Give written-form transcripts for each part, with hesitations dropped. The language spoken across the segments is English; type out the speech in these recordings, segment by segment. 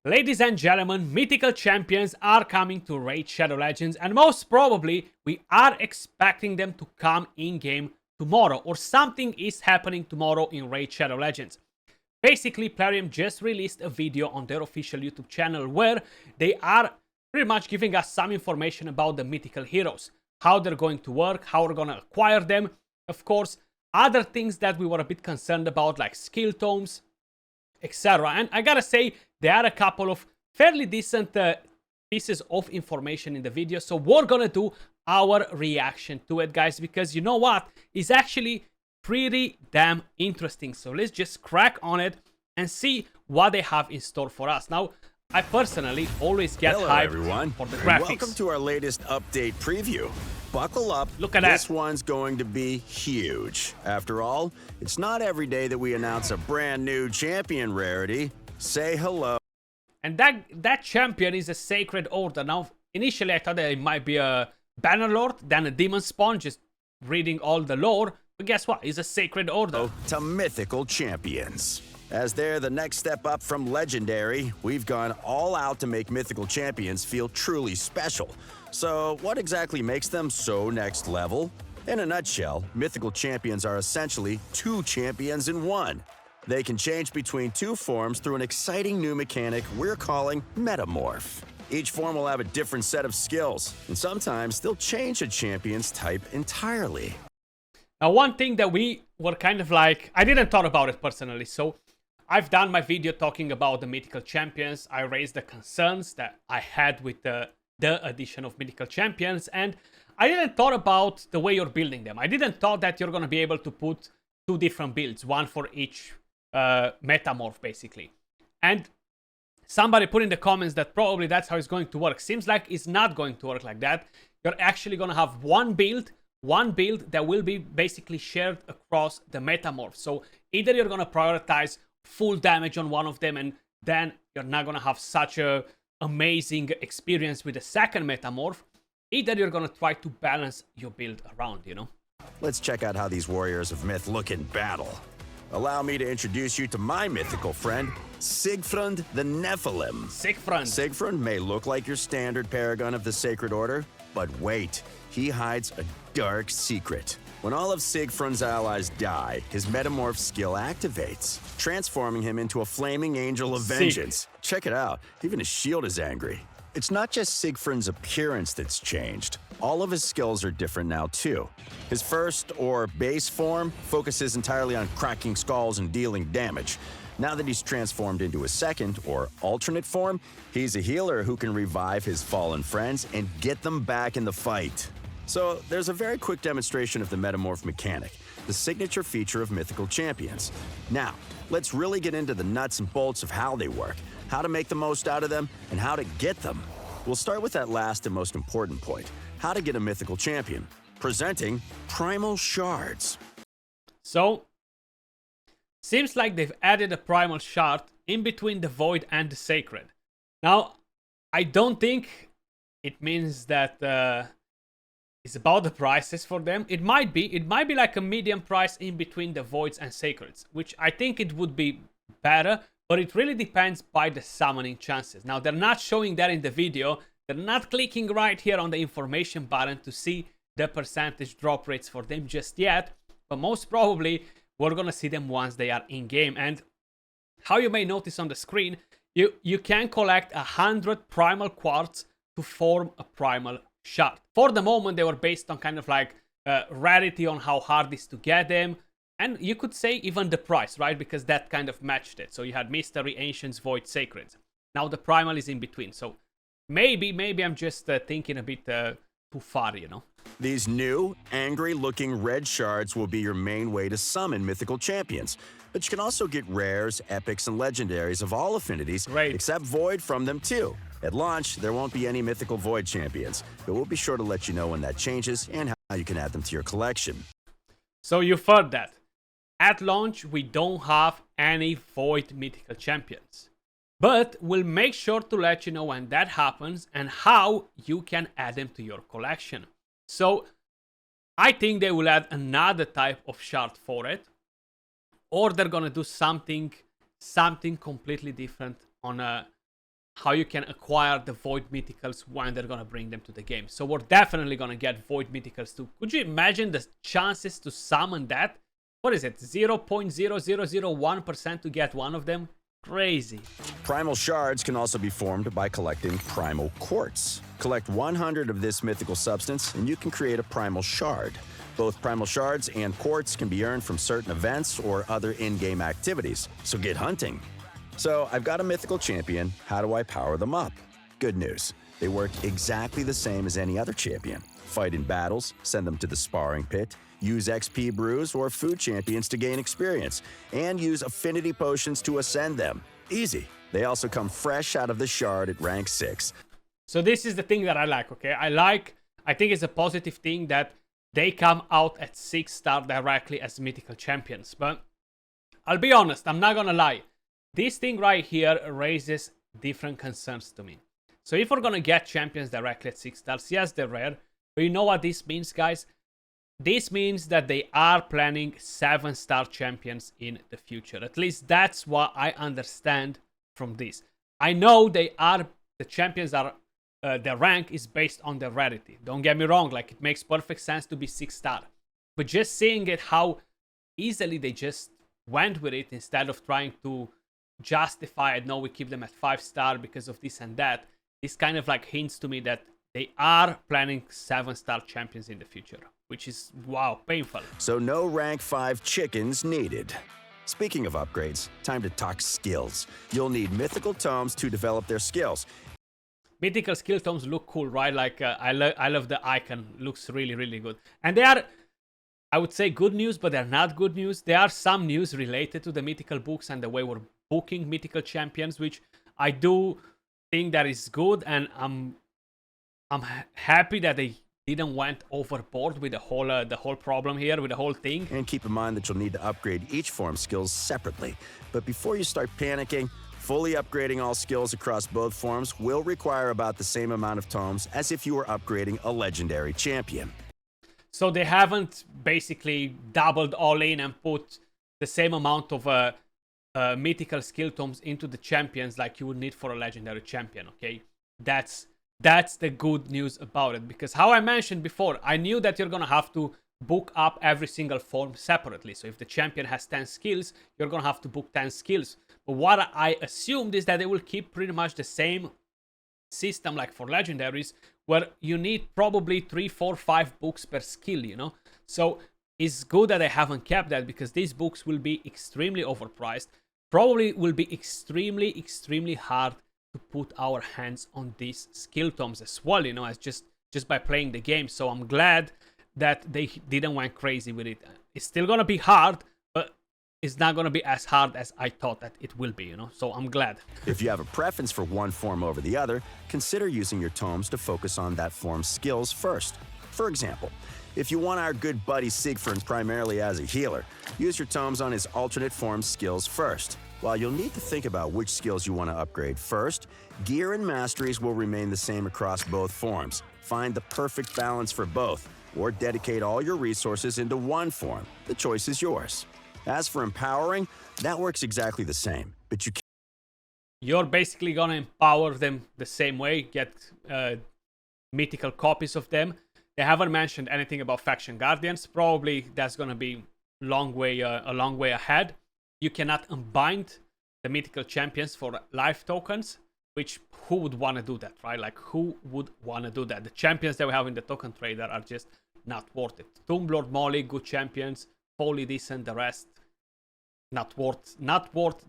Ladies and gentlemen, mythical champions are coming to Raid Shadow Legends, and most probably we are expecting them to come in-game tomorrow, or something is happening tomorrow in Raid Shadow Legends. Basically, Plarium just released a video on their official YouTube channel where they are pretty much giving us some information about the mythical heroes, how they're going to work, how we're going to acquire them, of course, other things that we were a bit concerned about like skill tomes, etc. And I gotta say, there are a couple of fairly decent pieces of information in the video, so we're gonna do our reaction to it, guys, because you know what, it's actually pretty damn interesting. So let's just crack on it and see what they have in store for us. Now, I personally always get hyped everyone. for the And graphics. welcome to our latest update preview. Buckle up. Look at that. This one's going to be huge. After all, it's not every day that we announce a brand new champion rarity. Say hello. And that champion is a Sacred Order. Now, initially I thought that it might be a Bannerlord, then a Demon Spawn, just reading all the lore. But guess what? It's a Sacred Order. To mythical champions. As they're the next step up from legendary, we've gone all out to make mythical champions feel truly special. So what exactly makes them so next level? In a nutshell, mythical champions are essentially two champions in one. They can change between two forms through an exciting new mechanic we're calling Metamorph. Each form will have a different set of skills, and sometimes they'll change a champion's type entirely. Now, one thing that we were kind of like, I didn't thought about it personally, so I've done my video talking about the mythical champions. I raised the concerns that I had with the addition of mythical champions, and I didn't thought about the way you're building them. I didn't thought that you're going to be able to put two different builds, one for each metamorph, basically. And somebody put in the comments that probably that's how it's going to work. Seems like it's not going to work like that. You're actually going to have one build that will be basically shared across the metamorph. So either you're going to prioritize full damage on one of them, and then you're not going to have such a amazing experience with the second metamorph. Either you're going to try to balance your build around, you know. Let's check out how these warriors of myth look in battle. Allow me to introduce you to my mythical friend, Siegfried the Nephilim. Siegfried may look like your standard paragon of the Sacred Order, but wait, he hides a dark secret. When all of Siegfried's allies die, his Metamorph skill activates, transforming him into a flaming angel of vengeance. Check it out, even his shield is angry. It's not just Siegfried's appearance that's changed. All of his skills are different now too. His first, or base form, focuses entirely on cracking skulls and dealing damage. Now that he's transformed into a second, or alternate form, he's a healer who can revive his fallen friends and get them back in the fight. So there's a very quick demonstration of the Metamorph mechanic, the signature feature of mythical champions. Now, let's really get into the nuts and bolts of how they work, how to make the most out of them, and how to get them. We'll start with that last and most important point, how to get a mythical champion. Presenting Primal Shards. So, seems like they've added a Primal Shard in between the Void and the Sacred. Now, I don't think it means that it's about the prices for them. It might be like a medium price in between the Voids and Sacreds, which I think it would be better, but it really depends by the summoning chances. Now, they're not showing that in the video. They're not clicking right here on the information button to see the percentage drop rates for them just yet, but most probably we're gonna see them once they are in game. And how you may notice on the screen, you can collect 100 primal quartz to form a primal shard. For the moment, they were based on kind of like rarity, on how hard it is to get them, and you could say even the price, right? Because that kind of matched it. So you had Mystery, Ancients, Void, Sacreds. Now the primal is in between. So maybe I'm just thinking a bit too far, you know. These new, angry-looking red shards will be your main way to summon mythical champions. But you can also get rares, epics, and legendaries of all affinities, except Void, from them too. At launch, there won't be any mythical Void champions, but we'll be sure to let you know when that changes and how you can add them to your collection. So you've heard that. At launch, we don't have any Void mythical champions. But we'll make sure to let you know when that happens and how you can add them to your collection. So I think they will add another type of shard for it, or they're gonna do something completely different on how you can acquire the Void Mythicals when they're gonna bring them to the game. So we're definitely gonna get Void Mythicals too. Could you imagine the chances to summon that? What is it? 0.0001% to get one of them? Crazy. Primal shards can also be formed by collecting primal quartz. Collect 100 of this mythical substance and you can create a primal shard. Both primal shards and quartz can be earned from certain events or other in-game activities, so get hunting. So I've got a mythical champion, how do I power them up? Good news, they work exactly the same as any other champion. Fight in battles, send them to the sparring pit, use XP brews or food champions to gain experience, and use affinity potions to ascend them. Easy. They also come fresh out of the shard at rank 6. So this is the thing that I like, okay? I think it's a positive thing that they come out at 6-star directly as mythical champions. But I'll be honest, I'm not gonna lie. This thing right here raises different concerns to me. So if we're gonna get champions directly at 6 stars, yes, they're rare. But you know what this means, guys? This means that they are planning 7-star champions in the future. At least that's what I understand from this. I know the champions are, their rank is based on their rarity. Don't get me wrong, like it makes perfect sense to be 6-star. But just seeing it, how easily they just went with it instead of trying to justify it. No, we keep them at 5-star because of this and that. This kind of like hints to me that they are planning 7-star champions in the future, which is, wow, painful. So no rank 5 chickens needed. Speaking of upgrades, time to talk skills. You'll need mythical tomes to develop their skills. Mythical skill tomes look cool, right? Like, I love the icon. Looks really, really good. And they are, I would say, good news, but they're not good news. There are some news related to the mythical books and the way we're booking mythical champions, which I do think that is good, and I'm happy that they didn't went overboard with the whole problem here, with the whole thing. And keep in mind that you'll need to upgrade each form skills separately. But before you start panicking, fully upgrading all skills across both forms will require about the same amount of tomes as if you were upgrading a legendary champion. So they haven't basically doubled all in and put the same amount of mythical skill tomes into the champions like you would need for a legendary champion, okay? That's the good news about it, because how I mentioned before, I knew that you're gonna have to book up every single form separately. So if the champion has 10 skills, you're gonna have to book 10 skills. But what I assumed is that they will keep pretty much the same system like for legendaries, where you need probably 3, 4, 5 books per skill, you know? So it's good that they haven't kept that, because these books will be extremely overpriced. Probably will be extremely hard to put our hands on these skill tomes as well, you know, as just by playing the game. So I'm glad that they didn't went crazy with it. It's still gonna be hard, but it's not gonna be as hard as I thought that it will be, you know. So I'm glad. If you have a preference for one form over the other, consider using your tomes to focus on that form's skills first. For example, if you want our good buddy Siegfried primarily as a healer, use your tomes on his alternate form skills first. While you'll need to think about which skills you want to upgrade first, gear and masteries will remain the same across both forms. Find the perfect balance for both, or dedicate all your resources into one form. The choice is yours. As for empowering, that works exactly the same, but you're basically gonna empower them the same way, get mythical copies of them. They haven't mentioned anything about faction guardians. Probably that's gonna be a long way ahead. You cannot unbind the mythical champions for life tokens, which who would want to do that, right? Like, who would want to do that? The champions that we have in the token trader are just not worth it. Tomb Lord Molly, good champions. Foley decent, the rest not worth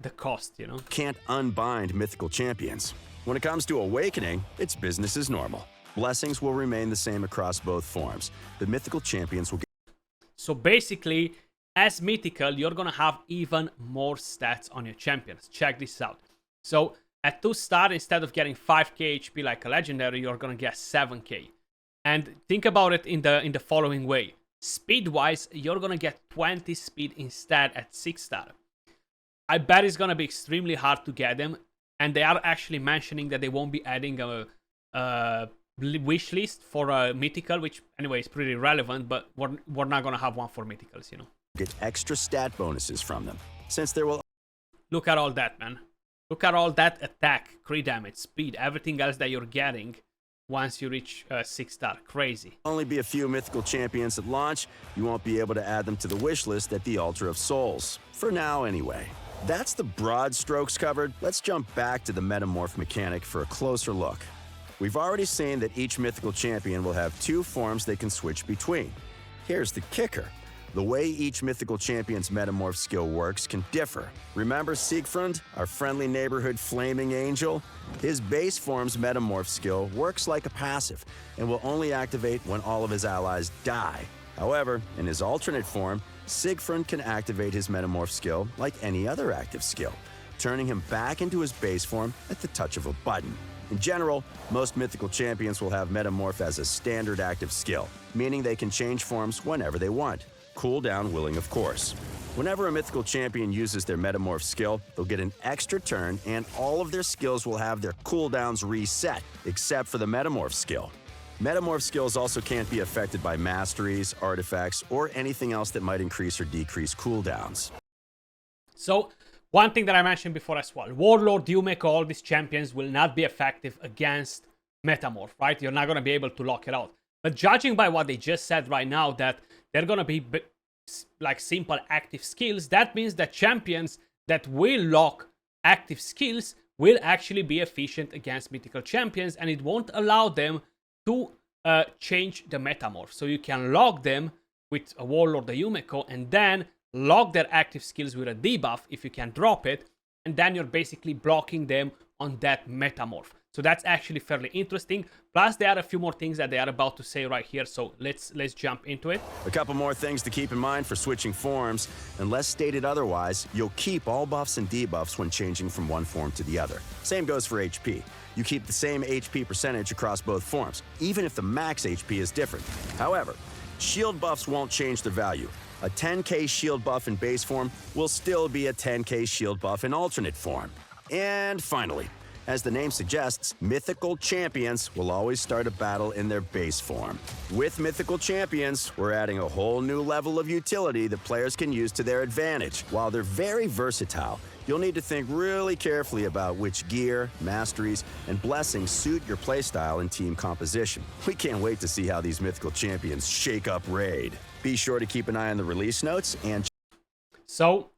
the cost, you know. Can't unbind mythical champions. When it comes to awakening, it's business as normal. Blessings will remain the same across both forms. The mythical champions will get... So basically, as mythical, you're gonna have even more stats on your champions. Check this out. So at 2-star, instead of getting 5k HP like a legendary, you're gonna get 7k. And think about it in the following way. Speed-wise, you're gonna get 20 speed instead at 6-star. I bet it's gonna be extremely hard to get them, and they are actually mentioning that they won't be adding a wish list for a mythical, which anyway is pretty relevant, but we're not gonna have one for mythicals, you know. Get extra stat bonuses from them, since there will... Look at all that, man. Look at all that attack, crit damage, speed, everything else that you're getting once you reach 6-star. Crazy. Only be a few mythical champions at launch. You won't be able to add them to the wish list at the Altar of Souls. For now, anyway. That's the broad strokes covered. Let's jump back to the Metamorph mechanic for a closer look. We've already seen that each mythical champion will have 2 forms they can switch between. Here's the kicker. The way each mythical champion's Metamorph skill works can differ. Remember Siegfried, our friendly neighborhood flaming angel? His base form's Metamorph skill works like a passive and will only activate when all of his allies die. However, in his alternate form, Siegfried can activate his Metamorph skill like any other active skill, turning him back into his base form at the touch of a button. In general, most mythical champions will have Metamorph as a standard active skill, meaning they can change forms whenever they want. Cooldown willing, of course. Whenever a mythical champion uses their Metamorph skill, they'll get an extra turn and all of their skills will have their cooldowns reset, except for the Metamorph skill. Metamorph skills also can't be affected by masteries, artifacts, or anything else that might increase or decrease cooldowns. So, one thing that I mentioned before as well, Warlord, Yumeko, all these champions will not be effective against Metamorph, right? You're not going to be able to lock it out. But judging by what they just said right now, that they're going to be like simple active skills, that means that champions that will lock active skills will actually be efficient against mythical champions, and it won't allow them to change the Metamorph. So you can lock them with a Warlord, a Yumeko, and then lock their active skills with a debuff if you can drop it, and then you're basically blocking them on that Metamorph. So that's actually fairly interesting. Plus, there are a few more things that they are about to say right here, so let's jump into it. A couple more things to keep in mind for switching forms. Unless stated otherwise, you'll keep all buffs and debuffs when changing from one form to the other. Same goes for HP. You keep the same HP percentage across both forms, even if the max HP is different. However, shield buffs won't change their value. A 10k shield buff in base form will still be a 10k shield buff in alternate form. And finally, as the name suggests, mythical champions will always start a battle in their base form. With mythical champions, we're adding a whole new level of utility that players can use to their advantage. While they're very versatile, you'll need to think really carefully about which gear, masteries, and blessings suit your playstyle and team composition. We can't wait to see how these mythical champions shake up Raid. Be sure to keep an eye on the release notes and... So,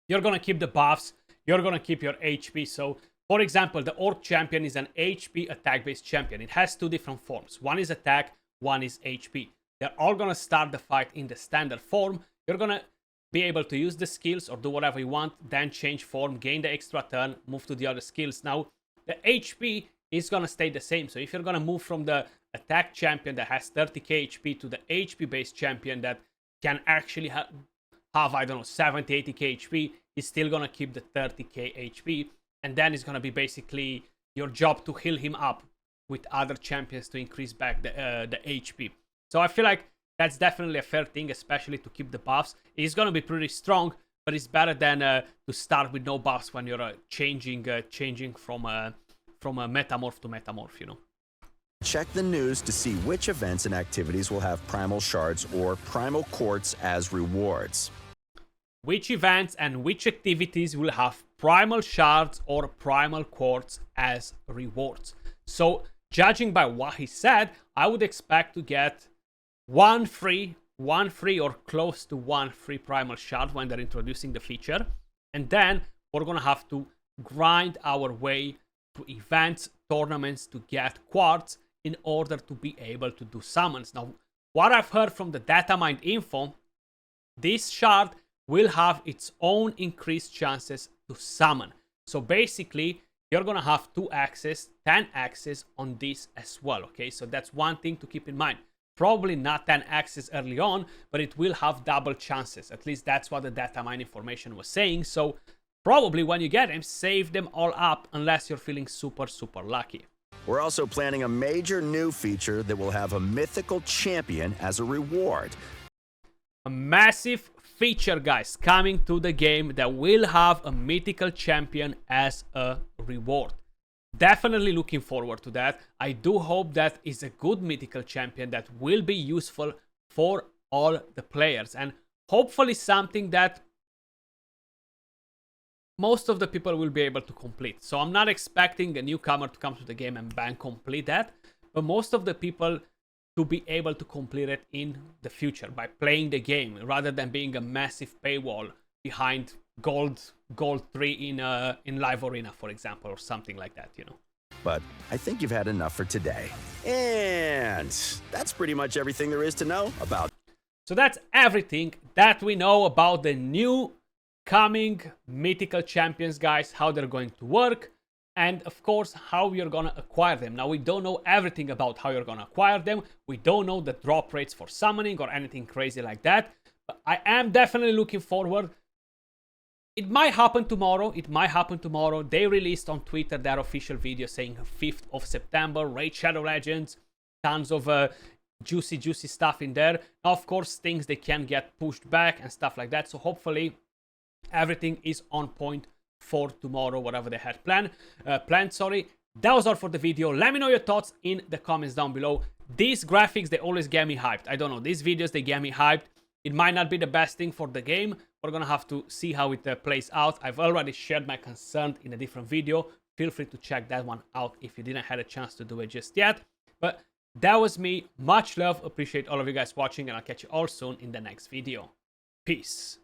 you're gonna keep the buffs, you're gonna keep your HP, so... For example, the Orc champion is an HP attack-based champion. It has 2 different forms. One is attack, one is HP. They're all gonna start the fight in the standard form. You're gonna be able to use the skills or do whatever you want, then change form, gain the extra turn, move to the other skills. Now, the HP is gonna stay the same. So if you're gonna move from the attack champion that has 30k HP to the HP-based champion that can actually have, I don't know, 70, 80k HP, he's still gonna keep the 30k HP. And then it's going to be basically your job to heal him up with other champions to increase back the HP. So I feel like that's definitely a fair thing, especially to keep the buffs. It's going to be pretty strong, but it's better than to start with no buffs when you're changing from a Metamorph to Metamorph, you know. Check the news to see which events and activities will have Primal Shards or Primal Quartz as rewards. Which events and which activities will have Primal Shards or Primal Quartz as rewards. So, judging by what he said, I would expect to get one free or close to one free Primal Shard when they're introducing the feature. And then we're gonna have to grind our way to events, tournaments to get Quartz in order to be able to do summons. Now, what I've heard from the data mined info, this shard will have its own increased chances to summon. So basically, you're gonna have 2 axes, 10 axes on this as well, okay? So that's one thing to keep in mind. Probably not 10 axes early on, but it will have double chances. At least that's what the data mine information was saying. So probably when you get them, save them all up unless you're feeling super, super lucky. We're also planning a major new feature that will have a mythical champion as a reward. A massive feature, guys, coming to the game that will have a mythical champion as a reward. Definitely looking forward to that. I do hope that is a good mythical champion that will be useful for all the players, and hopefully something that most of the people will be able to complete. So I'm not expecting a newcomer to come to the game and bang complete that, but most of the people to be able to complete it in the future by playing the game rather than being a massive paywall behind gold 3 in live arena, for example, or something like that, you know. But I think you've had enough for today. And that's pretty much everything there is to know about. So that's everything that we know about the new coming mythical champions, guys, how they're going to work, and of course how you're gonna acquire them. Now, we don't know everything about how you're gonna acquire them. We don't know the drop rates for summoning or anything crazy like that, but I am definitely looking forward. It might happen tomorrow. They released on Twitter their official video saying 5th of September, Raid Shadow Legends, tons of juicy stuff in there. Now, of course, things they can get pushed back and stuff like that, so hopefully everything is on point for tomorrow, whatever they had planned. That was all for the video. Let me know your thoughts in the comments down below. These graphics, they always get me hyped. I don't know, these videos, they get me hyped. It might not be the best thing for the game. We're gonna have to see how it plays out. I've already shared my concern in a different video. Feel free to check that one out if you didn't have a chance to do it just yet. But that was me. Much love. Appreciate all of you guys watching, and I'll catch you all soon in the next video. Peace.